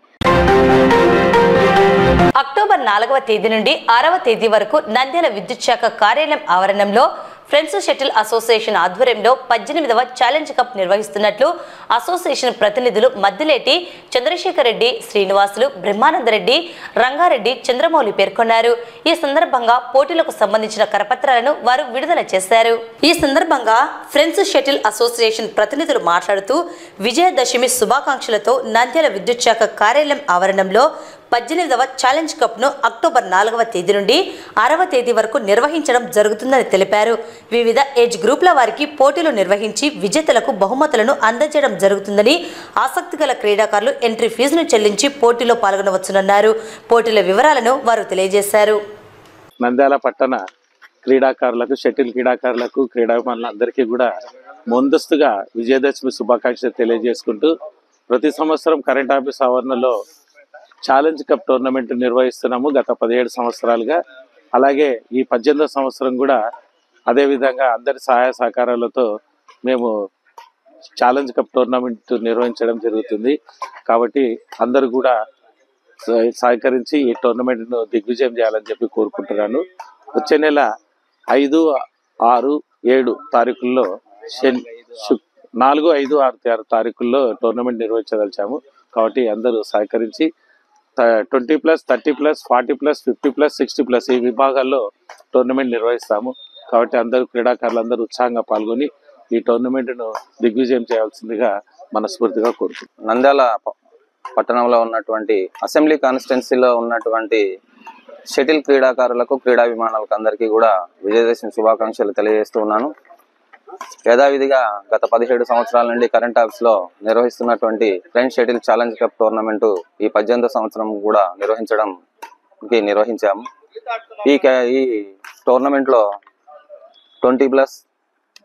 అక్టోబర్ 4వ తేదీ నుండి 6వ తేదీ వరకు నంద్యాల విద్యుత్ శాఖ కార్యాలయం ఆవరణంలో ఫ్రెండ్స్ షటిల్ అసోసియేషన్ ఆధ్వర్యంలో 18వ ఛాలెంజ్ కప్ నిర్వహిస్తున్నట్లు అసోసియేషన్ ప్రతినిధులు మద్దిలేటి చంద్రశేఖర్ రెడ్డి, శ్రీనివాసులు, బ్రహ్మానందరెడ్డి, రంగారెడ్డి, చంద్రమౌళి పేర్కొన్నారు. ఈ సందర్భంగా పోటీలకు సంబంధించిన కరపత్రాలను వారు విడుదల చేశారు. ఈ సందర్భంగా ఫ్రెండ్స్ షటిల్ అసోసియేషన్ ప్రతినిధులు మాట్లాడుతూ విజయదశమి శుభాకాంక్షలతో నంద్యాల విద్యుత్ శాఖ కార్యాలయం ఆవరణంలో 18వ ఛాలెంజ్ కప్ ను అక్టోబర్ 4వ తేదీ నుండి 6వ తేదీ వరకు నిర్వహించడం జరుగుతుందని తెలిపారు. వివిధ ఏజ్ గ్రూప్ల వారికి పోటీలు నిర్వహించి విజేతలకు బహుమతులను అందజేయడం జరుగుతుందని, ఆసక్తి గల క్రీడాకారులు ఎంట్రీ ఫీజును చెల్లించి పోటీలో పాల్గొనవచ్చునన్నారు. పోటీల వివరాలను వారు తెలియజేశారు. నంద్యాల పట్టణ క్రీడాకారులకు, షటిల్ క్రీడాకారులకు, క్రీడాభిమానులందరికీ కూడా ముందస్తుగా విజయదశమి శుభాకాంక్షలు తెలియజేసుకుంటూ ప్రతి సంవత్సరం కరెంట్ ఆఫీస్ ఆవరణలో ఛాలెంజ్ కప్ టోర్నమెంట్ నిర్వహిస్తున్నాము గత 17 సంవత్సరాలుగా. అలాగే ఈ 18వ సంవత్సరం కూడా అదేవిధంగా అందరి సహాయ సహకారాలతో మేము ఛాలెంజ్ కప్ టోర్నమెంట్ నిర్వహించడం జరుగుతుంది. కాబట్టి అందరూ కూడా సహకరించి ఈ టోర్నమెంట్ను దిగ్విజయం చేయాలని చెప్పి కోరుకుంటున్నాను. వచ్చే నెల 5, 6, 7 తారీఖుల్లో 4, 5, 6 తారీఖుల్లో టోర్నమెంట్ నిర్వహించదలిచాము. కాబట్టి అందరూ సహకరించి 20+, 30+, 40+, 50+, 60+ ఈ విభాగాల్లో టోర్నమెంట్ నిర్వహిస్తాము. కాబట్టి అందరూ క్రీడాకారులందరూ ఉత్సాహంగా పాల్గొని ఈ టోర్నమెంట్ను దిగ్విజయం చేయాల్సిందిగా మనస్ఫూర్తిగా కోరుతున్నాను. నంద్యాల పట్టణంలో ఉన్నటువంటి అసెంబ్లీ కాన్స్టిట్యున్సీలో ఉన్నటువంటి షటిల్ క్రీడాకారులకు క్రీడాభిమానులకు అందరికీ కూడా విజయదశమి శుభాకాంక్షలు తెలియజేస్తూ ఉన్నాను. యథావిధిగా గత 17 సంవత్సరాల నుండి కరెంట్ ఆఫీస్ లో నిర్వహిస్తున్నటువంటి French shuttle challenge cup tournament ఈ 18వ సంవత్సరం కూడా నిర్వహించాము. ఈ టోర్నమెంట్ లో 20+,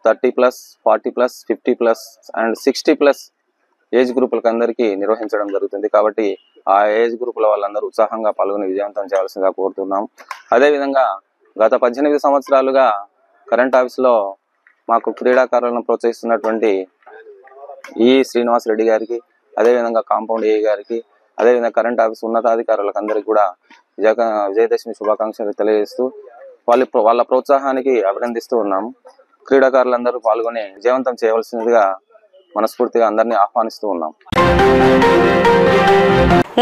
30+, 40+, 50+ అండ్ 60+ ఏజ్ గ్రూపులకు అందరికీ నిర్వహించడం జరుగుతుంది. కాబట్టి ఆ ఏజ్ గ్రూపుల వాళ్ళందరూ ఉత్సాహంగా పాల్గొని విజయవంతం చేయాల్సిందిగా కోరుతున్నాం. అదేవిధంగా గత 18 సంవత్సరాలుగా కరెంట్ ఆఫీస్ లో మాకు క్రీడాకారులను ప్రోత్సహిస్తున్నటువంటి ఈ శ్రీనివాస్ రెడ్డి గారికి, అదేవిధంగా కాంపౌండ్ ఏ గారికి, అదేవిధంగా కరెంట్ ఆఫీస్ ఉన్నతాధికారులకు అందరికీ కూడా విజయదశమి శుభాకాంక్షలు తెలియజేస్తూ వాళ్ళ ప్రోత్సాహానికి అభినందిస్తూ ఉన్నాము. క్రీడాకారులందరూ పాల్గొని విజయవంతం చేయవలసిందిగా మనస్ఫూర్తిగా అందరినీ ఆహ్వానిస్తూ ఉన్నాం.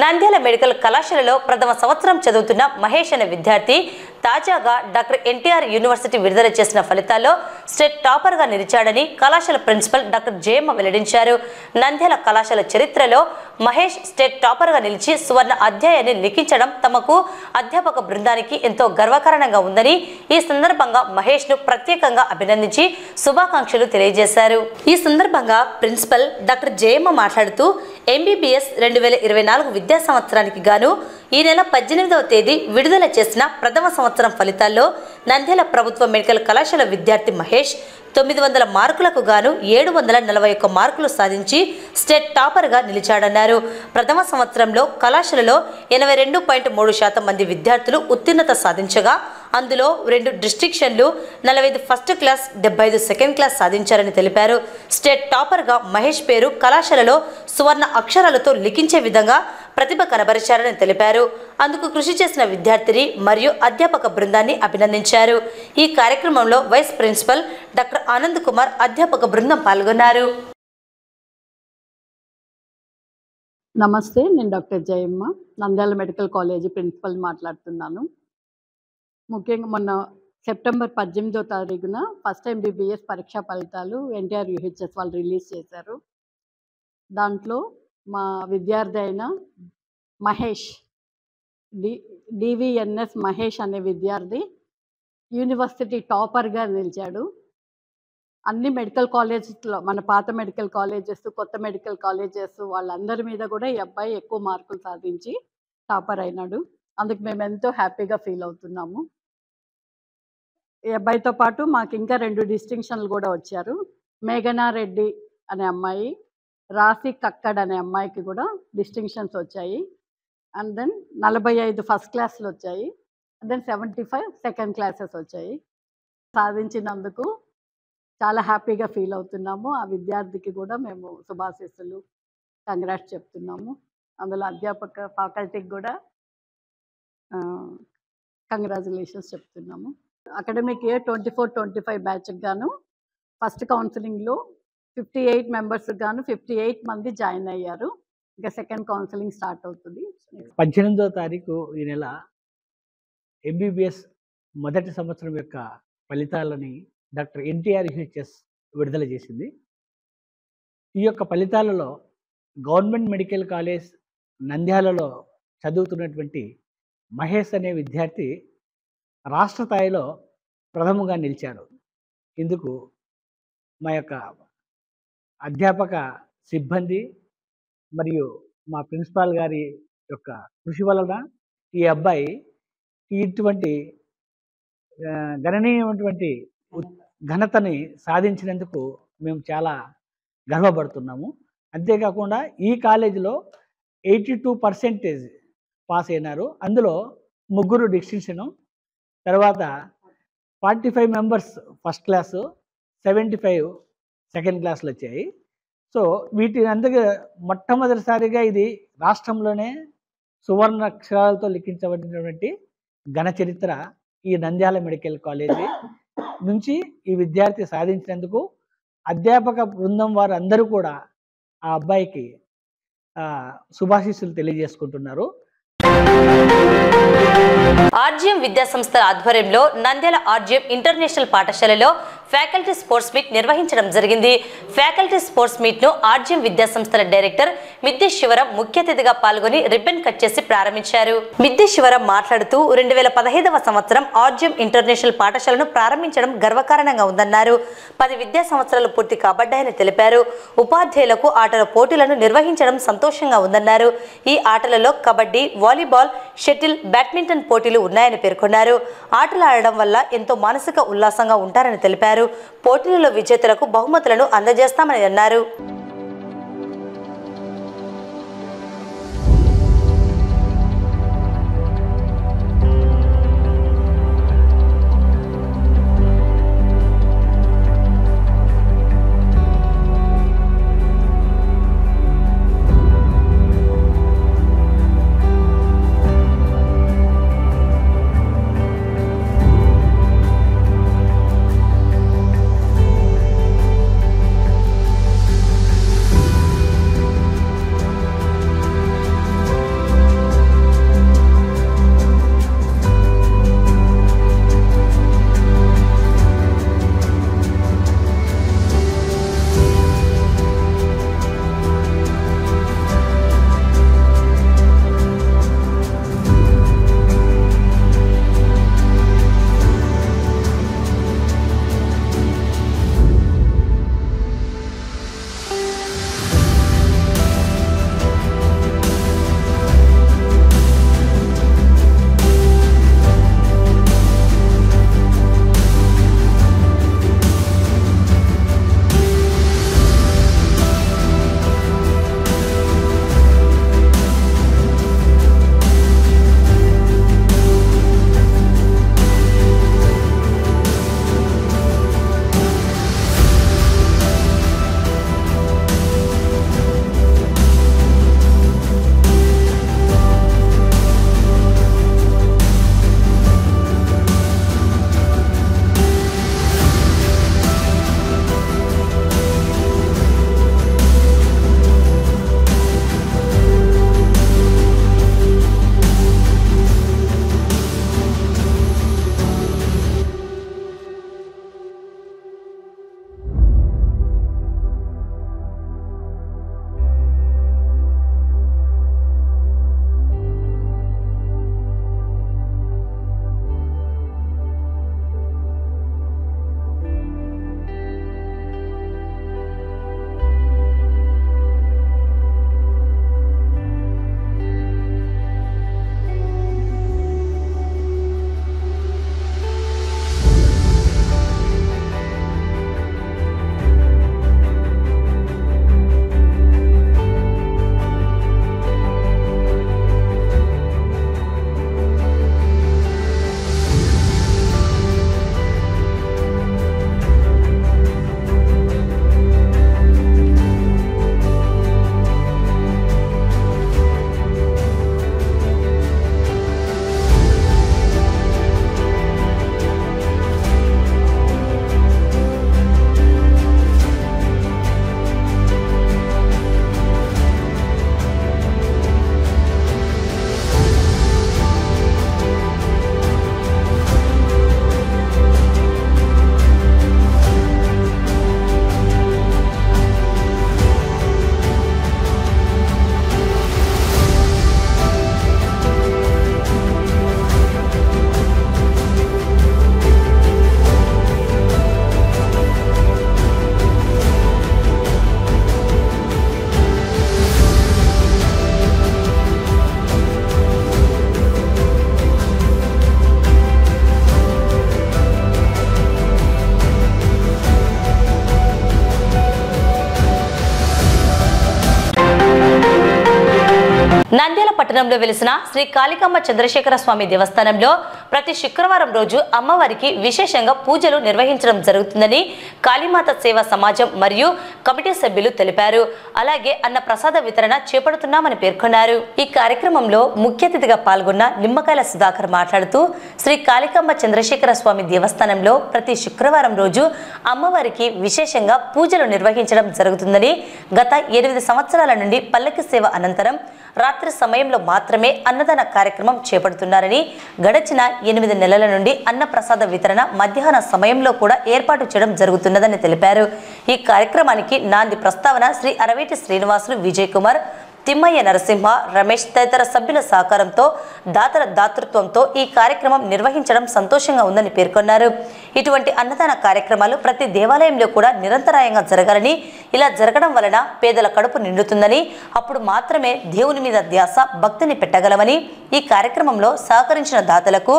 నంద్యాల మెడికల్ కళాశాలలో ప్రథమ సంవత్సరం చదువుతున్న మహేష్ అనే విద్యార్థి తాజాగా డాక్టర్ ఎన్టీఆర్ యూనివర్సిటీ విడుదల చేసిన ఫలితాల్లో స్టేట్ టాపర్గా నిలిచాడని కళాశాల ప్రిన్సిపల్ డాక్టర్ జయమ్మ వెల్లడించారు. నంద్యాల కళాశాల చరిత్రలో మహేష్ స్టేట్ టాపర్గా నిలిచి సువర్ణ అధ్యాయాన్ని లిఖించడం తమకు అధ్యాపక బృందానికి ఎంతో గర్వకారణంగా ఉందని ఈ సందర్భంగా మహేష్ను ప్రత్యేకంగా అభినందించి శుభాకాంక్షలు తెలియజేశారు. ఈ సందర్భంగా ప్రిన్సిపల్ డాక్టర్ జయమ్మ మాట్లాడుతూ ఎంబీబీఎస్ 2024 విద్యా సంవత్సరానికి గాను ఈ నెల 18వ తేదీ విడుదల చేసిన ప్రథమ సంవత్సరం ఫలితాల్లో నంద్యాల ప్రభుత్వ మెడికల్ కళాశాల విద్యార్థి మహేష్ 900 మార్కులకు గాను 741 మార్కులు సాధించి స్టేట్ టాపర్గా నిలిచాడన్నారు. ప్రథమ సంవత్సరంలో కళాశాలలో 82.3% మంది విద్యార్థులు ఉత్తీర్ణత సాధించగా అందులో 2 డిస్టింక్షన్లు, 45 ఫస్ట్ క్లాస్, 75 సెకండ్ క్లాస్ సాధించారని తెలిపారు. స్టేట్ టాపర్గా మహేష్ పేరు కళాశాలలో సువర్ణ అక్షరాలతో లిఖించే విధంగా ప్రతిభ కనబరిచారని తెలిపారు. అందుకు కృషి చేసిన విద్యార్థిని మరియు అధ్యాపక బృందాన్ని అభినందించారు. ఈ కార్యక్రమంలో vice principal doctor Anand Kumar, అధ్యాపక బృందం పాల్గొన్నారు. నమస్తే, నేను doctor Jayamma, Nandyal medical college principal మాట్లాడుతున్నాను. ముఖ్యంగా మొన్న సెప్టెంబర్ 18వ తారీఖున ఫస్ట్ ఎంబీబీఎస్ పరీక్షా ఫలితాలు ఎన్టీఆర్ యూహెచ్ఎస్ వాళ్ళు రిలీజ్ చేశారు. దాంట్లో మా విద్యార్థి అయిన మహేష్ డివిఎన్ఎస్ మహేష్ అనే విద్యార్థి యూనివర్సిటీ టాపర్గా నిలిచాడు. అన్ని మెడికల్ కాలేజెస్లో, మన పాత మెడికల్ కాలేజెస్, కొత్త మెడికల్ కాలేజెస్ వాళ్ళందరి మీద కూడా ఈ అబ్బాయి ఎక్కువ మార్కులు సాధించి టాపర్ అయినాడు. అందుకు మేము ఎంతో హ్యాపీగా ఫీల్ అవుతున్నాము. ఈ అబ్బాయితో పాటు మాకు ఇంకా 2 డిస్టింక్షన్లు కూడా వచ్చారు. మేఘనా రెడ్డి అనే అమ్మాయి, రాశి కక్కడ్ అనే అమ్మాయికి కూడా డిస్టింక్షన్స్ వచ్చాయి. అండ్ దెన్ 45 ఫస్ట్ క్లాస్లు వచ్చాయి. అండ్ దెన్ 75 సెకండ్ క్లాసెస్ వచ్చాయి. సాధించినందుకు చాలా హ్యాపీగా ఫీల్ అవుతున్నాము. ఆ విద్యార్థికి కూడా మేము శుభాశీస్సులు, కంగ్రాట్స్ చెప్తున్నాము. అందులో అధ్యాపక ఫ్యాకల్టీకి కూడా కంగ్రాచులేషన్స్ చెప్తున్నాము. అకాడమిక్ ఇయర్ 24-25 బ్యాచ్కి గాను ఫస్ట్ కౌన్సిలింగ్లో 58 మెంబర్స్ గాను 58 మంది జాయిన్ అయ్యారు. ఇంకా సెకండ్ కౌన్సిలింగ్ స్టార్ట్ అవుతుంది. 18వ తారీఖు ఈ నెల ఎంబీబీఎస్ మొదటి సంవత్సరం యొక్క ఫలితాలని డాక్టర్ ఎన్టీఆర్ యూహెచ్ఎస్ విడుదల చేసింది. ఈ యొక్క ఫలితాలలో గవర్నమెంట్ మెడికల్ కాలేజ్ నంద్యాలలో చదువుతున్నటువంటి మహేష్ అనే విద్యార్థి రాష్ట్ర స్థాయిలో ప్రథమంగా నిలిచారు. ఇందుకు మా యొక్క అధ్యాపక సిబ్బంది మరియు మా ప్రిన్సిపాల్ గారి యొక్క కృషి వలన ఈ అబ్బాయి ఇటువంటి గణనీయమైనటువంటి ఘనతని సాధించినందుకు మేము చాలా గర్వపడుతున్నాము. అంతేకాకుండా ఈ కాలేజీలో 82% పాస్ అయినారు. అందులో 3 డిస్టింక్షను, తర్వాత 45 మెంబర్స్ ఫస్ట్ క్లాసు, 75 సెకండ్ క్లాసులు వచ్చాయి. సో వీటి అందుకే మొట్టమొదటిసారిగా ఇది రాష్ట్రంలోనే సువర్ణ అక్షరాలతో లిఖించబడినటువంటి ఘన చరిత్ర ఈ నంద్యాల మెడికల్ కాలేజీ నుంచి ఈ విద్యార్థి సాధించినందుకు అధ్యాపక బృందం వారు అందరూ కూడా ఆ అబ్బాయికి శుభాశీస్సులు తెలియజేసుకుంటున్నారు. ఆర్జీఎం విద్యాసంస్థ ఆధ్వర్యంలో నంద్యాల ఆర్జీఎం ఇంటర్నేషనల్ పాఠశాలలో ఫ్యాకల్టీ స్పోర్ట్స్ మీట్ నిర్వహించడం జరిగింది. ఫ్యాకల్టీ స్పోర్ట్స్ మీట్ ను ఆర్జీఎం విద్యా సంస్థల డైరెక్టర్ మిద్దె శివరాం ముఖ్య అతిథిగా పాల్గొని రిబ్బన్ కట్ చేసి ప్రారంభించారు. మిద్దె శివరాం మాట్లాడుతూ 2015వ సంవత్సరం ఆర్జీఎం ఇంటర్నేషనల్ పాఠశాలను ప్రారంభించడం గర్వకారణంగా ఉందన్నారు. 10 విద్యా సంవత్సరాలు పూర్తి కాబడ్డాయని తెలిపారు. ఉపాధ్యాయులకు ఆటల పోటీలను నిర్వహించడం సంతోషంగా ఉందన్నారు. ఈ ఆటలలో కబడ్డీ, వాలీబాల్, షటిల్, బ్యాడ్మింటన్ పోటీలు ఉన్నాయని పేర్కొన్నారు. ఆటలు ఆడడం వల్ల ఎంతో మానసిక ఉల్లాసంగా ఉంటారని తెలిపారు. పోటీలలో విజేతలకు బహుమతులను అందజేస్తామని అన్నారు. నంద్యాల పట్టణంలో వెలిసిన శ్రీ కాళికాంబ చంద్రశేఖర స్వామి దేవస్థానంలో ప్రతి శుక్రవారం రోజు అమ్మవారికి విశేషంగా పూజలు నిర్వహించడం జరుగుతుందని కాళీమాత సేవా సమాజం మరియు కమిటీ సభ్యులు తెలిపారు. అలాగే అన్న ప్రసాద వితరణ చేపడుతున్నామని పేర్కొన్నారు. ఈ కార్యక్రమంలో ముఖ్య అతిథిగా పాల్గొన్న నిమ్మకాయల సుధాకర్ మాట్లాడుతూ శ్రీ కాళికాంబ చంద్రశేఖర స్వామి దేవస్థానంలో ప్రతి శుక్రవారం రోజు అమ్మవారికి విశేషంగా పూజలు నిర్వహించడం జరుగుతుందని గత 8 సంవత్సరాల నుండి పల్లకి సేవ అనంతరం రాత్రి సమయంలో మాత్రమే అన్నదాన కార్యక్రమం చేపడుతున్నారని, గడిచిన 8 నెలల నుండి అన్నప్రసాద వితరణ మధ్యాహ్న సమయంలో కూడా ఏర్పాటు చేయడం జరుగుతున్నదని తెలిపారు. ఈ కార్యక్రమానికి నాంది ప్రస్తావన శ్రీ అరవేటి శ్రీనివాసులు, విజయ్ కుమార్, తిమ్మయ్య నరసింహ, రమేష్ తదితర సభ్యుల సహకారంతో దాతల దాతృత్వంతో ఈ కార్యక్రమం నిర్వహించడం సంతోషంగా ఉందని పేర్కొన్నారు. ఇటువంటి అన్నదాన కార్యక్రమాలు ప్రతి దేవాలయంలో కూడా నిరంతరాయంగా జరగాలని, ఇలా జరగడం వలన పేదల కడుపు నిండుతుందని, అప్పుడు మాత్రమే దేవుని మీద ధ్యాస భక్తిని పెట్టగలమని, ఈ కార్యక్రమంలో సహకరించిన దాతలకు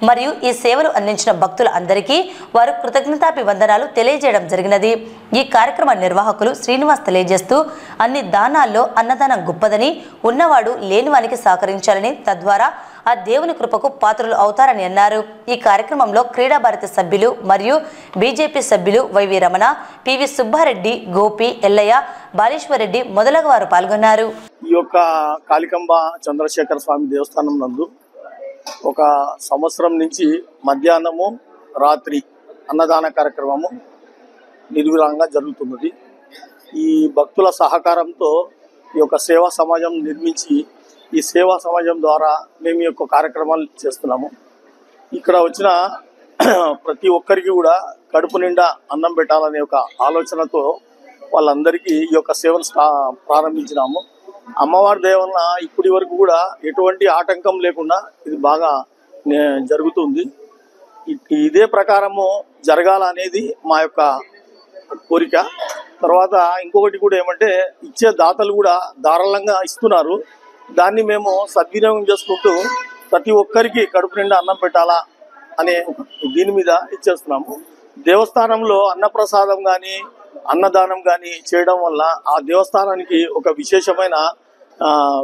మరియు ఈ సేవలు అందించిన భక్తుల అందరికీ వారు కృతజ్ఞతాభివందనాలు తెలియజేయడం జరిగినది. ఈ కార్యక్రమ నిర్వాహకులు శ్రీనివాస్ తెలియజేస్తూ, అన్ని దానాల్లో అన్నదానం గొప్పదని, ఉన్నవాడు లేనివానికి సహకరించాలని, తద్వారా ఆ దేవుని కృపకు పాత్రలు అవుతారని అన్నారు. ఈ కార్యక్రమంలో క్రీడా భారతి సభ్యులు మరియు బీజేపీ సభ్యులు వైవి రమణ, పివి సుబ్బారెడ్డి, గోపి, ఎల్లయ్య, బాలేశ్వరరెడ్డి మొదలగు వారు పాల్గొన్నారు. ఈ యొక్క కాళికంబ చంద్రశేఖర స్వామి దేవస్థానం నందు ఒక సంవత్సరం నుంచి మధ్యాహ్నము రాత్రి అన్నదాన కార్యక్రమము నిర్విరాంగా జరుగుతున్నది. ఈ భక్తుల సహకారంతో ఈ యొక్క సేవా సమాజం నిర్మించి ఈ సేవా సమాజం ద్వారా మేము ఈ యొక్క కార్యక్రమాలు చేస్తున్నాము. ఇక్కడ వచ్చిన ప్రతి ఒక్కరికి కూడా కడుపు నిండా అన్నం పెట్టాలనే ఒక ఆలోచనతో వాళ్ళందరికీ ఈ యొక్క సేవలు ప్రారంభించినాము. అమ్మవారి దయ వలన ఇప్పటి వరకు కూడా ఎటువంటి ఆటంకం లేకుండా ఇది బాగా జరుగుతుంది. ఇదే ప్రకారము జరగాలనేది మా యొక్క కోరిక. తర్వాత ఇంకొకటి కూడా ఏమంటే, ఇచ్చే దాతలు కూడా ధారాళంగా ఇస్తున్నారు. దాన్ని మేము సద్వినియోగం చేసుకుంటూ ప్రతి ఒక్కరికి కడుపు నిండా అన్నం పెట్టాలా అనే దీని మీద ఇచ్చేస్తున్నాము. దేవస్థానంలో అన్నప్రసాదం కానీ అన్నదానం కానీ చేయడం వల్ల ఆ దేవస్థానానికి ఒక విశేషమైన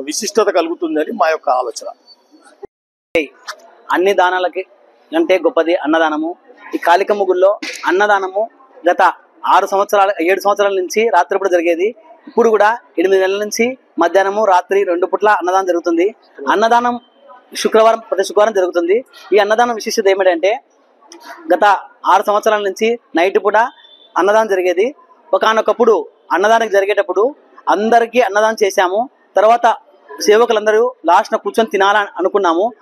విశిష్టత కలుగుతుందని మా యొక్క ఆలోచన. అన్ని దానాలకి అంటే గొప్పది అన్నదానము. ఈ కాళికమ్మ గుడిలో అన్నదానము గత 7 సంవత్సరాల నుంచి రాత్రిపూట జరిగేది. ఇప్పుడు కూడా 8 నెలల నుంచి మధ్యాహ్నము రాత్రి 2 పూట్ల అన్నదానం జరుగుతుంది. అన్నదానం ప్రతి శుక్రవారం జరుగుతుంది. ఈ అన్నదానం విశిష్టత ఏమిటంటే, గత 6 సంవత్సరాల నుంచి నైట్ పూట అన్నదానం జరిగేది. ఒకనొకప్పుడు అన్నదానం జరిగేటప్పుడు అందరికీ అన్నదానం చేశాము. తర్వాత సేవకులందరూ లాస్ట్న కూర్చొని తినాలని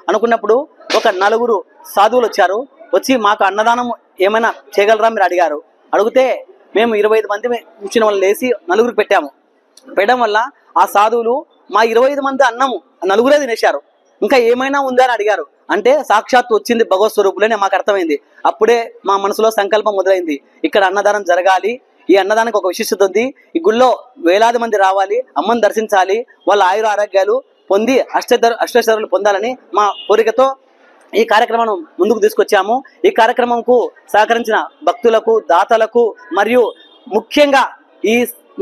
అనుకున్నప్పుడు ఒక 4 సాధువులు వచ్చి మాకు అన్నదానం ఏమైనా చేయగలరా మీరు అడిగారు. అడిగితే మేము 25 మంది కూర్చున్న వాళ్ళు లేసి 4 పెట్టాము. పెట్టడం వల్ల ఆ సాధువులు మా 25 మంది అన్నము 4 తినేశారు, ఇంకా ఏమైనా ఉందా అని అడిగారు. అంటే సాక్షాత్ వచ్చింది భగవత్ స్వరూపులే మాకు అర్థమైంది. అప్పుడే మా మనసులో సంకల్పం మొదలైంది, ఇక్కడ అన్నదానం జరగాలి. ఈ అన్నదానికి ఒక విశిష్టత ఉంది. ఈ గుళ్ళో వేలాది మంది రావాలి, అమ్మని దర్శించాలి, వాళ్ళ ఆయుర ఆరోగ్యాలు పొంది అష్టైశ్వర్యాలు పొందాలని మా కోరికతో ఈ కార్యక్రమం ముందుకు తీసుకొచ్చాము. ఈ కార్యక్రమంకు సహకరించిన భక్తులకు, దాతలకు మరియు ముఖ్యంగా ఈ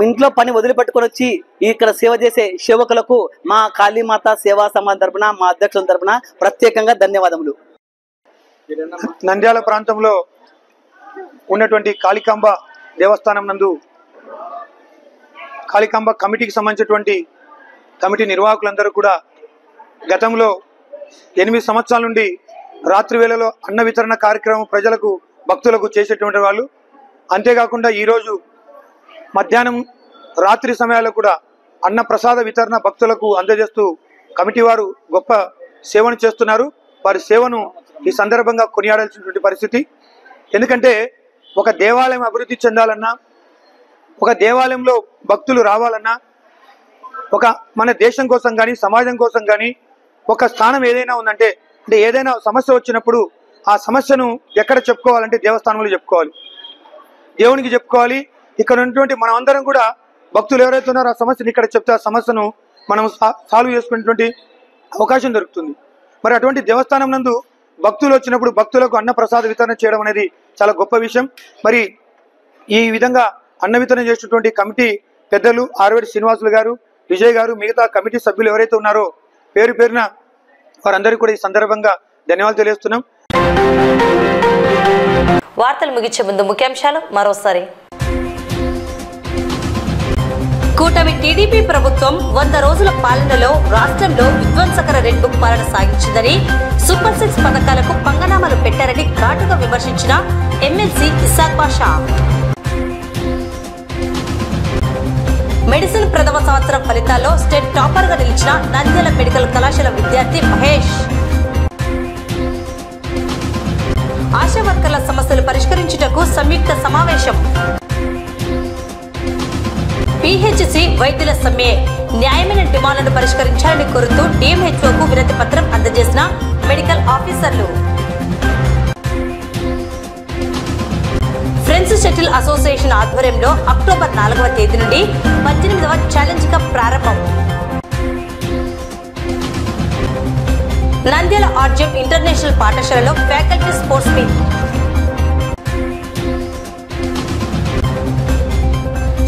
ఇంట్లో పని వదిలిపెట్టుకొని వచ్చి ఇక్కడ సేవ చేసే సేవకులకు మా కాళీమాత సేవా సమాజం తరపున, మా అధ్యక్షుల తరపున ప్రత్యేకంగా ధన్యవాదములు. నంద్యాల ప్రాంతంలో ఉన్నటువంటి కాళికాంబ దేవస్థానం నందు కాళికాంబ కమిటీకి సంబంధించినటువంటి కమిటీ నిర్వాహకులందరూ కూడా గతంలో 8 సంవత్సరాల నుండి రాత్రి వేళలో అన్న వితరణ కార్యక్రమం ప్రజలకు, భక్తులకు చేసేటువంటి వాళ్ళు. అంతేకాకుండా ఈరోజు మధ్యాహ్నం రాత్రి సమయాల్లో కూడా అన్న ప్రసాద వితరణ భక్తులకు అందజేస్తూ కమిటీ వారు గొప్ప సేవను చేస్తున్నారు. వారి సేవను ఈ సందర్భంగా కొనియాడాల్సినటువంటి పరిస్థితి. ఎందుకంటే ఒక దేవాలయం అభివృద్ధి చెందాలన్నా, ఒక దేవాలయంలో భక్తులు రావాలన్నా, ఒక మన దేశం కోసం కానీ సమాజం కోసం కానీ ఒక స్థానం ఏదైనా ఉందంటే, అంటే ఏదైనా సమస్య వచ్చినప్పుడు ఆ సమస్యను ఎక్కడ చెప్పుకోవాలంటే దేవస్థానంలో చెప్పుకోవాలి, దేవునికి చెప్పుకోవాలి. ఇక్కడ ఉన్నటువంటి మనం అందరం కూడా భక్తులు ఎవరైతే ఉన్నారో ఆ సమస్యను ఇక్కడ చెప్తే ఆ సమస్యను మనం సాల్వ్ చేసుకునేటువంటి అవకాశం దొరుకుతుంది. మరి అటువంటి దేవస్థానం నందు భక్తులు వచ్చినప్పుడు భక్తులకు అన్న ప్రసాద వితరణ చేయడం అనేది చాలా గొప్ప విషయం. మరి ఈ విధంగా అన్న వితరణ చేసినటువంటి కమిటీ పెద్దలు ఆర్వేటి శ్రీనివాసులు గారు, విజయ్ గారు, మిగతా కమిటీ సభ్యులు ఎవరైతే ఉన్నారో పేరు పేరున వారందరికీ కూడా ఈ సందర్భంగా ధన్యవాదాలు తెలియజేస్తున్నాం. వార్తలు ముగించే ముందు ముఖ్యాంశాలు మరోసారి. కూటమి టీడీపీ ప్రభుత్వం 100 రోజుల పాలనలో రాష్ట్రంలో విధ్వంసకర రెడ్ బుక్ పాలన సాగించిందని, సూపర్ 6 పథకాలకు పంగనామాలు పెట్టారని ఘాటుగా విమర్శించిన ఎమ్మెల్సీ ఇసాక్ పాషా. మెడిసిన్ ప్రథమ సంవత్సరం ఫలితాల్లో స్టేట్ టాపర్ గా నిలిచిన నంద్యాల మెడికల్ కళాశాల విద్యార్థి మహేష్. ఆశా వర్కర్ల సమస్యలు పరిష్కరించుటకు సంయుక్త సమావేశం. పిహెచ్సి వైద్యుల సమ్మె న్యాయమైన డిమాండ్లను పరిష్కరించాలని కోరుతూ డిఎంహెచ్ఓకు వినతి పత్రం అందజేసిన మెడికల్ ఆఫీసర్లు. ఫ్రెండ్స్ షటిల్ అసోసియేషన్ ఆధ్వర్యంలో అక్టోబర్ 4వ తేదీ నుండి 18వ ఛాలెంజ్ కప్ ప్రారంభం. నంద్యాల ఆర్జీఎం ఇంటర్నేషనల్ పాఠశాలలో faculty sports meet.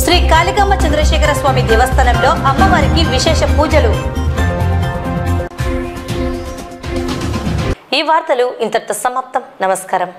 Shri Kalikamma Chandrashekhara Swami దేవస్థానంలో అమ్మవారికి విశేష పూజలు. ఈ వార్తలు ఇంతటితో సమాప్తం. నమస్కారం.